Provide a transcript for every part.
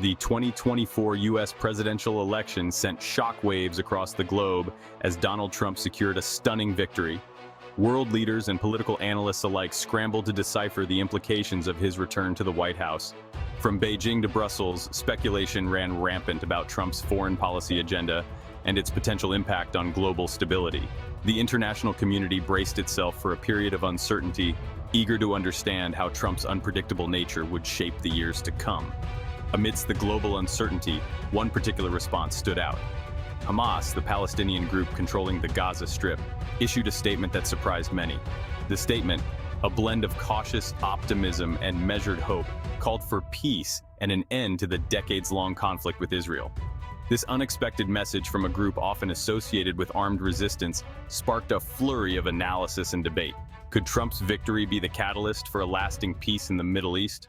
The 2024 U.S. presidential election sent shockwaves across the globe as Donald Trump secured a stunning victory. World leaders and political analysts alike scrambled to decipher the implications of his return to the White House. From Beijing to Brussels, speculation ran rampant about Trump's foreign policy agenda and its potential impact on global stability. The international community braced itself for a period of uncertainty, eager to understand how Trump's unpredictable nature would shape the years to come. Amidst the global uncertainty, one particular response stood out. Hamas, the Palestinian group controlling the Gaza Strip, issued a statement that surprised many. The statement, a blend of cautious optimism and measured hope, called for peace and an end to the decades-long conflict with Israel. This unexpected message from a group often associated with armed resistance sparked a flurry of analysis and debate. Could Trump's victory be the catalyst for a lasting peace in the Middle East?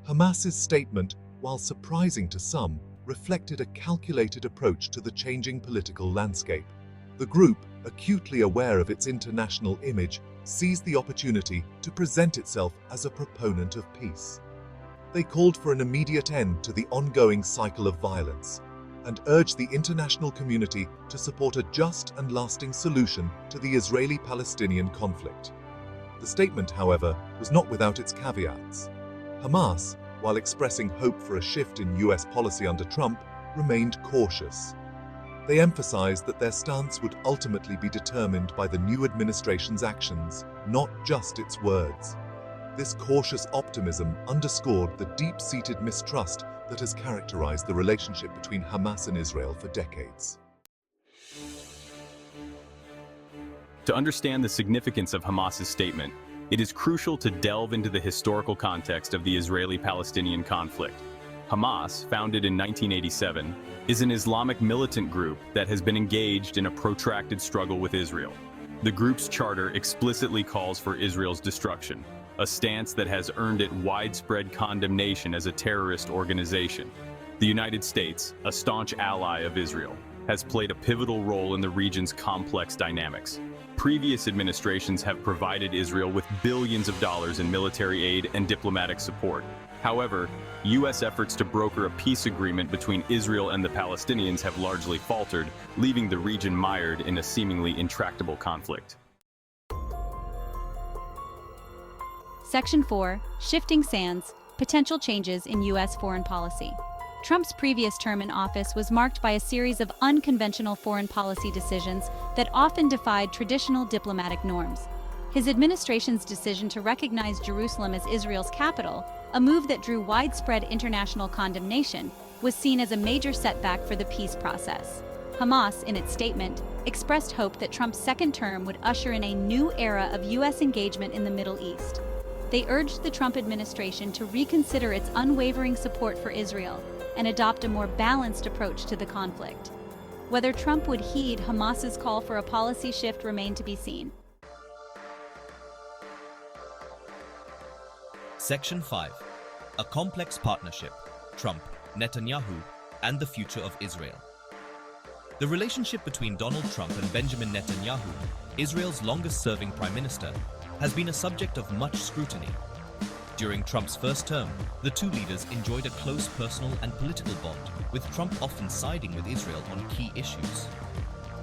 Hamas's statement, while surprising to some, reflected a calculated approach to the changing political landscape. The group, acutely aware of its international image, seized the opportunity to present itself as a proponent of peace. They called for an immediate end to the ongoing cycle of violence and urged the international community to support a just and lasting solution to the Israeli-Palestinian conflict. The statement, however, was not without its caveats. Hamas, while expressing hope for a shift in US policy under Trump, remained cautious. They emphasized that their stance would ultimately be determined by the new administration's actions, not just its words. This cautious optimism underscored the deep-seated mistrust that has characterized the relationship between Hamas and Israel for decades. To understand the significance of Hamas's statement, it is crucial to delve into the historical context of the Israeli-Palestinian conflict. Hamas, founded in 1987, is an Islamic militant group that has been engaged in a protracted struggle with Israel. The group's charter explicitly calls for Israel's destruction, a stance that has earned it widespread condemnation as a terrorist organization. The United States, a staunch ally of Israel, has played a pivotal role in the region's complex dynamics. Previous administrations have provided Israel with billions of dollars in military aid and diplomatic support. However, U.S. efforts to broker a peace agreement between Israel and the Palestinians have largely faltered, leaving the region mired in a seemingly intractable conflict. Section 4. Shifting Sands. Potential changes in U.S. foreign policy. Trump's previous term in office was marked by a series of unconventional foreign policy decisions that often defied traditional diplomatic norms. His administration's decision to recognize Jerusalem as Israel's capital, a move that drew widespread international condemnation, was seen as a major setback for the peace process. Hamas, in its statement, expressed hope that Trump's second term would usher in a new era of U.S. engagement in the Middle East. They urged the Trump administration to reconsider its unwavering support for Israel and adopt a more balanced approach to the conflict. Whether Trump would heed Hamas's call for a policy shift remained to be seen. Section 5. A complex partnership, Trump, Netanyahu, and the future of Israel. The relationship between Donald Trump and Benjamin Netanyahu, Israel's longest-serving prime minister, has been a subject of much scrutiny. During Trump's first term, the two leaders enjoyed a close personal and political bond, with Trump often siding with Israel on key issues.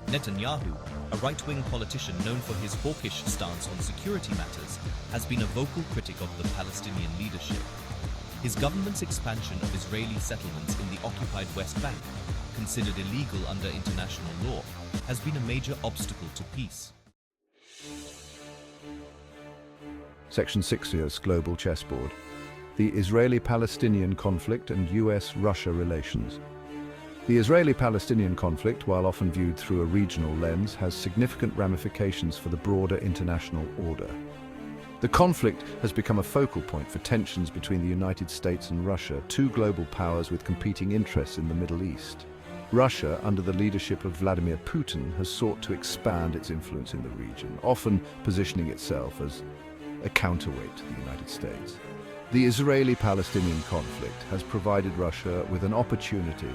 Netanyahu, a right-wing politician known for his hawkish stance on security matters, has been a vocal critic of the Palestinian leadership. His government's expansion of Israeli settlements in the occupied West Bank, considered illegal under international law, has been a major obstacle to peace. Section 6 years Global Chessboard. The Israeli-Palestinian conflict and US-Russia relations. The Israeli-Palestinian conflict, while often viewed through a regional lens, has significant ramifications for the broader international order. The conflict has become a focal point for tensions between the United States and Russia, two global powers with competing interests in the Middle East. Russia, under the leadership of Vladimir Putin, has sought to expand its influence in the region, often positioning itself as a counterweight to the United States. The Israeli-Palestinian conflict has provided Russia with an opportunity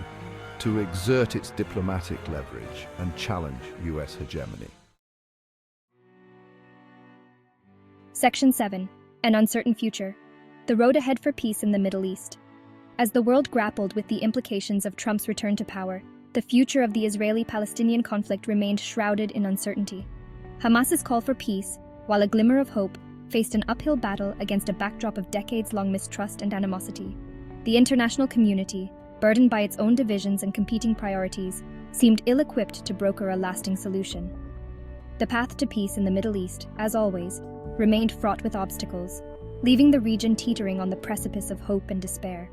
to exert its diplomatic leverage and challenge US hegemony. Section 7. An uncertain future. the road ahead for peace in the Middle East. As the world grappled with the implications of Trump's return to power, the future of the Israeli-Palestinian conflict remained shrouded in uncertainty. Hamas's call for peace, while a glimmer of hope, faced an uphill battle against a backdrop of decades-long mistrust and animosity. The international community, burdened by its own divisions and competing priorities, seemed ill-equipped to broker a lasting solution. The path to peace in the Middle East, as always, remained fraught with obstacles, leaving the region teetering on the precipice of hope and despair.